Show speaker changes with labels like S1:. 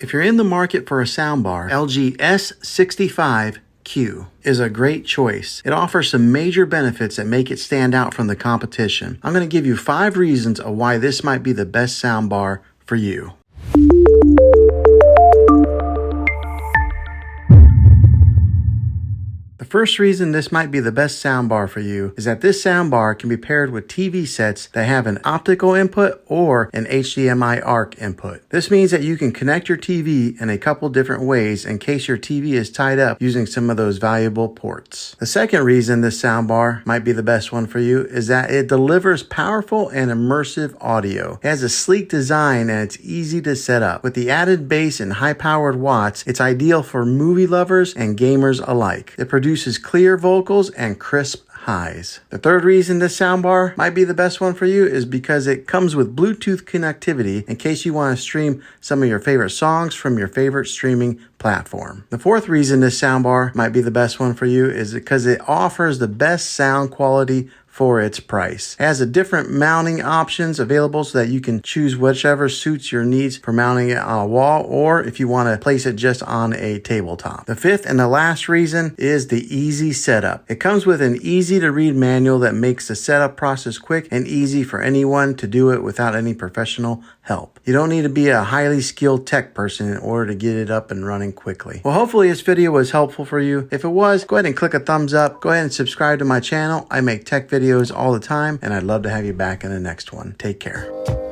S1: If you're in the market for a soundbar, LG S65Q is a great choice. It offers some major benefits that make it stand out from the competition. I'm going to give you 5 reasons of why this might be the best soundbar for you. The first reason this might be the best soundbar for you is that this soundbar can be paired with TV sets that have an optical input or an HDMI ARC input. This means that you can connect your TV in a couple different ways in case your TV is tied up using some of those valuable ports. The second reason this soundbar might be the best one for you is that it delivers powerful and immersive audio. It has a sleek design and it's easy to set up. With the added bass and high-powered watts, it's ideal for movie lovers and gamers alike. It produces clear vocals and crisp highs. The third reason this soundbar might be the best one for you is because it comes with Bluetooth connectivity in case you want to stream some of your favorite songs from your favorite streaming platform. The fourth reason this soundbar might be the best one for you is because it offers the best sound quality for its price. It has a different mounting options available so that you can choose whichever suits your needs for mounting it on a wall or if you want to place it just on a tabletop. The fifth and the last reason is the easy setup. It comes with an easy to read manual that makes the setup process quick and easy for anyone to do it without any professional help. You don't need to be a highly skilled tech person in order to get it up and running quickly. Well, hopefully this video was helpful for you. If it was, go ahead and click a thumbs up. Go ahead and subscribe to my channel. I make tech videos all the time, and I'd love to have you back in the next one. Take care.